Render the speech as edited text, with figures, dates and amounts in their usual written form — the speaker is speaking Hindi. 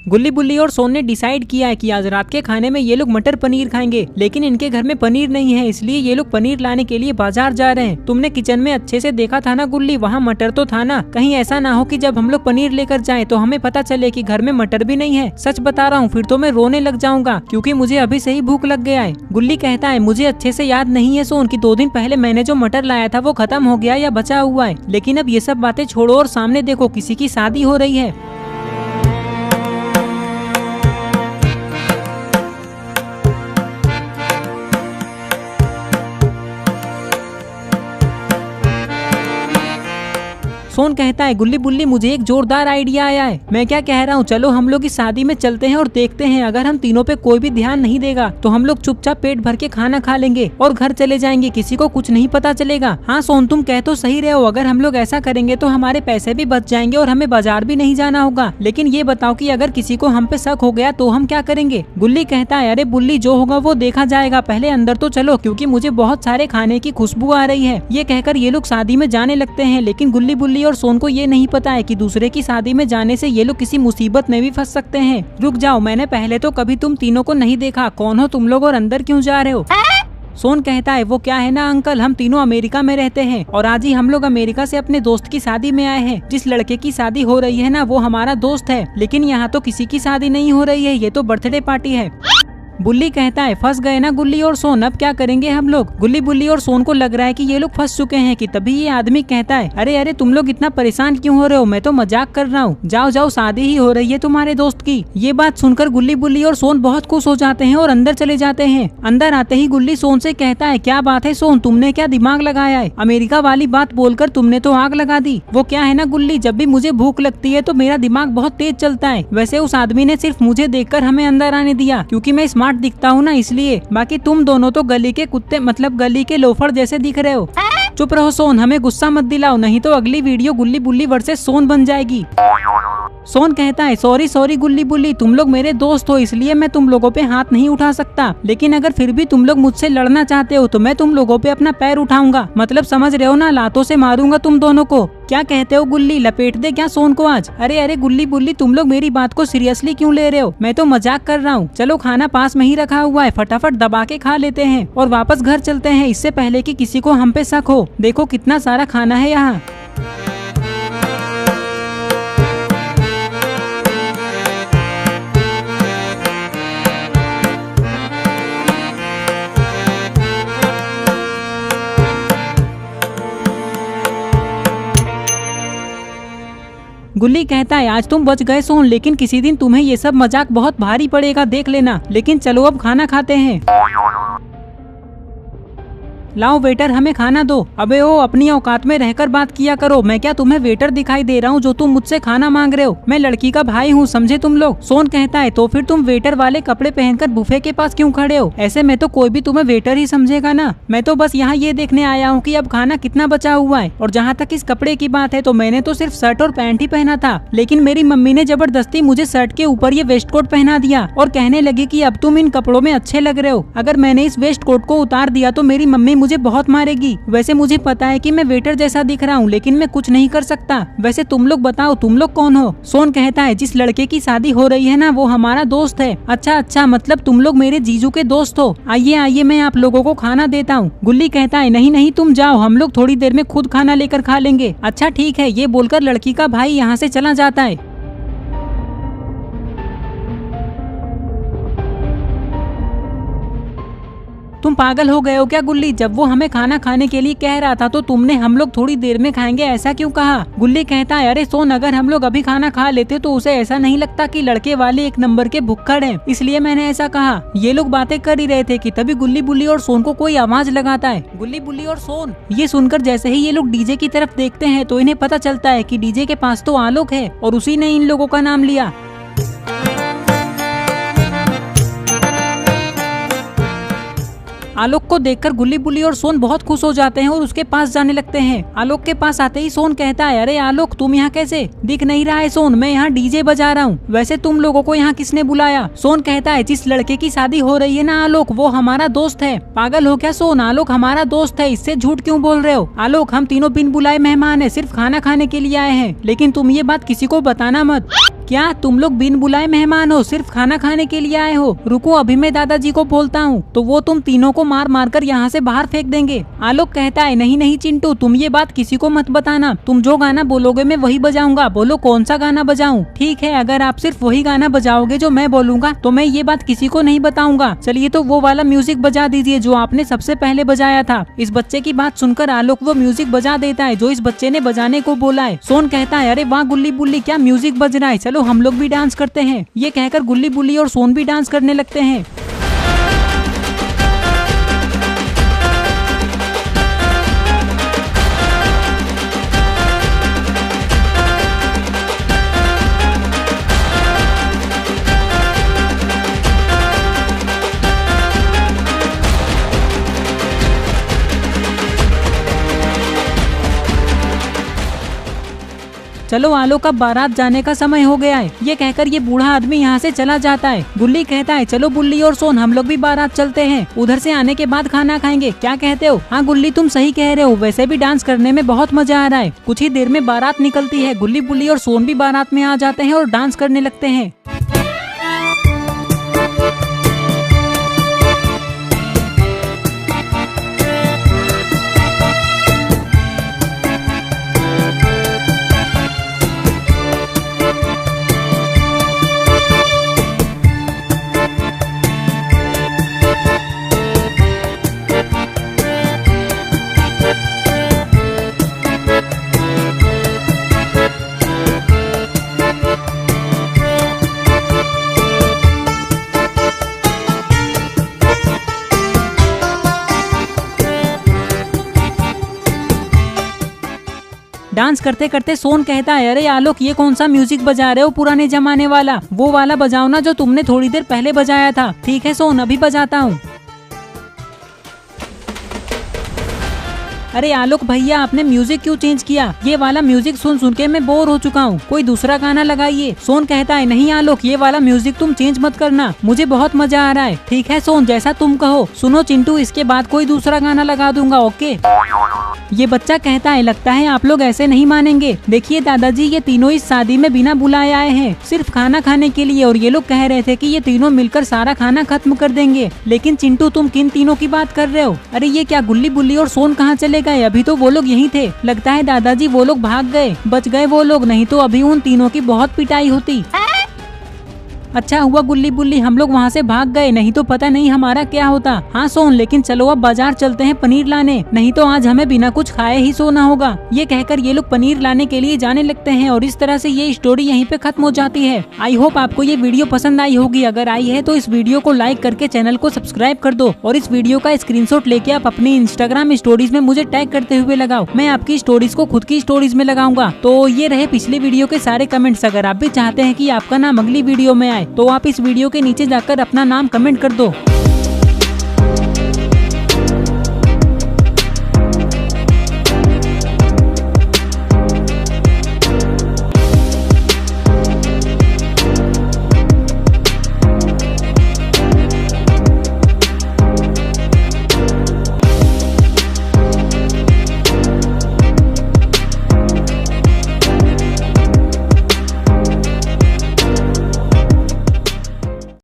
गुल्ली बुल्ली और सोन ने डिसाइड किया है कि आज रात के खाने में ये लोग मटर पनीर खाएंगे, लेकिन इनके घर में पनीर नहीं है, इसलिए ये लोग पनीर लाने के लिए बाजार जा रहे हैं। तुमने किचन में अच्छे से देखा था ना गुल्ली, वहाँ मटर तो था ना? कहीं ऐसा ना हो कि जब हम लोग पनीर लेकर जाएं तो हमें पता चले कि घर में मटर भी नहीं है। सच बता रहा हूँ, फिर तो मैं रोने लग जाऊंगा क्योंकि मुझे अभी से ही भूख लग गया है। गुल्ली कहता है मुझे अच्छे से याद नहीं है सोन कि 2 दिन पहले मैंने जो मटर लाया था वो खत्म हो गया या बचा हुआ है। लेकिन अब ये सब बातें छोड़ो और सामने देखो, किसी की शादी हो रही है। सोन कहता है गुल्ली बुल्ली मुझे एक जोरदार आइडिया आया है। मैं क्या कह रहा हूँ, चलो हम लोग इस शादी में चलते हैं और देखते हैं, अगर हम तीनों पे कोई भी ध्यान नहीं देगा तो हम लोग चुपचाप पेट भर के खाना खा लेंगे और घर चले जाएंगे, किसी को कुछ नहीं पता चलेगा। हाँ सोन तुम कह तो सही रहे हो, अगर हम लोग ऐसा करेंगे तो हमारे पैसे भी बच जाएंगे और हमें बाजार भी नहीं जाना होगा। लेकिन ये बताओ कि अगर किसी को हम पे शक हो गया तो हम क्या करेंगे? गुल्ली कहता है अरे बुल्ली जो होगा वो देखा जाएगा, पहले अंदर तो चलो क्योंकि मुझे बहुत सारे खाने की खुशबू आ रही है। ये कहकर ये लोग शादी में जाने लगते हैं, लेकिन गुल्ली बुल्ली और सोन को ये नहीं पता है कि दूसरे की शादी में जाने से ये लोग किसी मुसीबत में भी फंस सकते हैं। रुक जाओ, मैंने पहले तो कभी तुम तीनों को नहीं देखा, कौन हो तुम लोग और अंदर क्यों जा रहे हो? सोन कहता है वो क्या है ना अंकल, हम तीनों अमेरिका में रहते हैं और आज ही हम लोग अमेरिका से अपने दोस्त की शादी में आए हैं। जिस लड़के की शादी हो रही है ना वो हमारा दोस्त है, लेकिन यहाँ तो किसी की शादी नहीं हो रही है, ये तो बर्थडे पार्टी है। बुल्ली कहता है फंस गए ना गुल्ली और सोन, अब क्या करेंगे हम लोग? गुल्ली बुल्ली और सोन को लग रहा है कि ये लोग फंस चुके हैं कि तभी ये आदमी कहता है अरे अरे तुम लोग इतना परेशान क्यों हो रहे हो, मैं तो मजाक कर रहा हूँ, जाओ जाओ शादी ही हो रही है तुम्हारे दोस्त की। ये बात सुनकर गुल्ली बुल्ली और सोन बहुत खुश हो जाते हैं और अंदर चले जाते हैं। अंदर आते ही गुल्ली सोन से कहता है क्या बात है सोन, तुमने क्या दिमाग लगाया है? अमेरिका वाली बात बोलकर तुमने तो आग लगा दी। वो क्या है ना गुल्ली, जब भी मुझे भूख लगती है तो मेरा दिमाग बहुत तेज चलता है। वैसे उस आदमी ने सिर्फ मुझे देखकर हमें अंदर आने दिया क्योंकि मैं स्मार्ट दिखता हूँ ना, इसलिए। बाकी तुम दोनों तो गली के कुत्ते मतलब गली के लोफर जैसे दिख रहे हो। चुप रहो सोन, हमें गुस्सा मत दिलाओ, नहीं तो अगली वीडियो गुल्ली बुल्ली वर्सेस सोन बन जाएगी। सोन कहता है सॉरी सॉरी गुल्ली बुल्ली, तुम लोग मेरे दोस्त हो इसलिए मैं तुम लोगों पे हाथ नहीं उठा सकता, लेकिन अगर फिर भी तुम लोग मुझसे लड़ना चाहते हो तो मैं तुम लोगों पे अपना पैर उठाऊंगा, मतलब समझ रहे हो ना, लातों से मारूंगा तुम दोनों को। क्या कहते हो गुल्ली, लपेट दे क्या सोन को आज? अरे अरे गुल्ली बुल्ली तुम लोग मेरी बात को सीरियसली क्यों ले रहे हो? मैं तो मजाक कर रहा हूँ। चलो खाना पास में ही रखा हुआ है, फटाफट दबा के खा लेते हैं और वापस घर चलते हैं, इससे पहले कि किसी को हम पे शक हो। देखो कितना सारा खाना है यहाँ। गुल्ली कहता है आज तुम बच गए सोन, लेकिन किसी दिन तुम्हें ये सब मजाक बहुत भारी पड़ेगा, देख लेना। लेकिन चलो अब खाना खाते हैं। लाओ वेटर हमें खाना दो। अबे ओ अपनी औकात में रहकर बात किया करो, मैं क्या तुम्हें वेटर दिखाई दे रहा हूँ जो तुम मुझसे खाना मांग रहे हो? मैं लड़की का भाई हूँ, समझे तुम लोग? सोन कहता है तो फिर तुम वेटर वाले कपड़े पहनकर बुफे के पास क्यों खड़े हो? ऐसे में तो कोई भी तुम्हें वेटर ही समझेगा ना। मैं तो बस यहाँ ये देखने आया हूँ कि अब खाना कितना बचा हुआ है। और जहाँ तक इस कपड़े की बात है तो मैंने तो सिर्फ शर्ट और पैंट ही पहना था, लेकिन मेरी मम्मी ने जबरदस्ती मुझे शर्ट के ऊपर ये वेस्ट कोट पहना दिया और कहने लगी कि अब तुम इन कपड़ों में अच्छे लग रहे हो। अगर मैंने इस वेस्ट कोट को उतार दिया तो मेरी मम्मी मुझे बहुत मारेगी। वैसे मुझे पता है कि मैं वेटर जैसा दिख रहा हूँ, लेकिन मैं कुछ नहीं कर सकता। वैसे तुम लोग बताओ तुम लोग कौन हो? सोन कहता है जिस लड़के की शादी हो रही है ना वो हमारा दोस्त है। अच्छा अच्छा, मतलब तुम लोग मेरे जीजू के दोस्त हो। आइए आइए मैं आप लोगों को खाना देता हूँ। गुल्ली कहता है नहीं नहीं तुम जाओ, हम लोग थोड़ी देर में खुद खाना लेकर खा लेंगे। अच्छा ठीक है, ये बोलकर लड़की का भाई यहाँ से चला जाता है। तुम पागल हो गए हो क्या गुल्ली? जब वो हमें खाना खाने के लिए कह रहा था तो तुमने हम लोग थोड़ी देर में खाएंगे ऐसा क्यों कहा? गुल्ली कहता है अरे सोन, अगर हम लोग अभी खाना खा लेते तो उसे ऐसा नहीं लगता कि लड़के वाले एक नंबर के भुक्कड़ हैं, इसलिए मैंने ऐसा कहा। ये लोग बातें कर ही रहे थे कि तभी गुल्ली बुल्ली और सोन को कोई आवाज लगाता है। गुल्ली बुल्ली और सोन ये सुनकर जैसे ही ये लोग डीजे की तरफ देखते हैं तो इन्हें पता चलता है कि डीजे के पास तो आलोक है और उसी ने इन लोगों का नाम लिया। आलोक को देखकर गुल्ली बुल्ली और सोन बहुत खुश हो जाते हैं और उसके पास जाने लगते हैं। आलोक के पास आते ही सोन कहता है अरे आलोक तुम यहाँ कैसे? दिख नहीं रहा है सोन, मैं यहाँ डीजे बजा रहा हूँ। वैसे तुम लोगों को यहाँ किसने बुलाया? सोन कहता है जिस लड़के की शादी हो रही है ना आलोक, वो हमारा दोस्त है। पागल हो क्या सोन? आलोक हमारा दोस्त है, इससे झूठ क्यों बोल रहे हो? आलोक हम तीनों बिन बुलाए मेहमान है, सिर्फ खाना खाने के लिए आए हैं, लेकिन तुम ये बात किसी को बताना मत। क्या तुम लोग बिन बुलाए मेहमान हो, सिर्फ खाना खाने के लिए आए हो? रुको अभी मैं दादाजी को बोलता हूँ, तो वो तुम तीनों को मार मार कर यहाँ से बाहर फेंक देंगे। आलोक कहता है नहीं नहीं चिंटू, तुम ये बात किसी को मत बताना, तुम जो गाना बोलोगे मैं वही बजाऊंगा। बोलो कौन सा गाना बजाऊं? ठीक है, अगर आप सिर्फ वही गाना बजाओगे जो मैं बोलूंगा तो मैं ये बात किसी को नहीं बताऊंगा। चलिए तो वो वाला म्यूजिक बजा दीजिए जो आपने सबसे पहले बजाया था। इस बच्चे की बात सुनकर आलोक वो म्यूजिक बजा देता है जो इस बच्चे ने बजाने को बोला है। सोन कहता है अरे वाह गुल्ली बुल्ली, क्या म्यूजिक बज रहा है, चलो हम लोग भी डांस करते हैं। ये कहकर गुल्ली बुल्ली और सोन भी डांस करने लगते हैं। चलो आलोक अब बारात जाने का समय हो गया है। ये कहकर ये बूढ़ा आदमी यहाँ से चला जाता है। गुल्ली कहता है चलो बुल्ली और सोन हम लोग भी बारात चलते हैं, उधर से आने के बाद खाना खाएंगे, क्या कहते हो? हाँ गुल्ली तुम सही कह रहे हो, वैसे भी डांस करने में बहुत मजा आ रहा है। कुछ ही देर में बारात निकलती है। गुल्ली बुल्ली और सोन भी बारात में आ जाते हैं और डांस करने लगते हैं। डांस करते करते सोन कहता है अरे आलोक ये कौन सा म्यूजिक बजा रहे हो पुराने जमाने वाला? वो वाला बजाओ ना जो तुमने थोड़ी देर पहले बजाया था। ठीक है सोन अभी बजाता हूँ। अरे आलोक भैया आपने म्यूजिक क्यों चेंज किया? ये वाला म्यूजिक सुन सुन के मैं बोर हो चुका हूँ, कोई दूसरा गाना लगाइए। सोन कहता है नहीं आलोक ये वाला म्यूजिक तुम चेंज मत करना, मुझे बहुत मजा आ रहा है। ठीक है सोन जैसा तुम कहो। सुनो चिंटू इसके बाद कोई दूसरा गाना लगा दूंगा, ओके? ये बच्चा कहता है लगता है आप लोग ऐसे नहीं मानेंगे। देखिए दादाजी ये तीनों इस शादी में बिना बुलाए आए हैं, सिर्फ खाना खाने के लिए, और ये लोग कह रहे थे कि ये तीनों मिलकर सारा खाना खत्म कर देंगे। लेकिन चिंटू तुम किन तीनों की बात कर रहे हो? अरे ये क्या गुल्ली बुल्ली और सोन कहाँ चले गए? अभी तो वो लोग यहीं थे। लगता है दादाजी वो लोग भाग गए, बच गए वो लोग, नहीं तो अभी उन तीनों की बहुत पिटाई होती। अच्छा हुआ गुल्ली बुल्ली हम लोग वहाँ से भाग गए, नहीं तो पता नहीं हमारा क्या होता। हाँ सोन लेकिन चलो अब बाजार चलते हैं पनीर लाने, नहीं तो आज हमें बिना कुछ खाए ही सोना होगा। ये कहकर ये लोग पनीर लाने के लिए जाने लगते हैं और इस तरह से ये स्टोरी यहीं पे खत्म हो जाती है। आई होप आपको ये वीडियो पसंद आई होगी। अगर आई है तो इस वीडियो को लाइक करके चैनल को सब्सक्राइब कर दो और इस वीडियो का स्क्रीनशॉट लेके आप अपनी इंस्टाग्राम स्टोरीज में मुझे टैग करते हुए लगाओ। मैं आपकी स्टोरीज को खुद की स्टोरीज में लगाऊंगा। तो ये रहे पिछली वीडियो के सारे कमेंट्स। अगर आप भी चाहते हैं कि आपका नाम अगली वीडियो में आए तो आप इस वीडियो के नीचे जाकर अपना नाम कमेंट कर दो।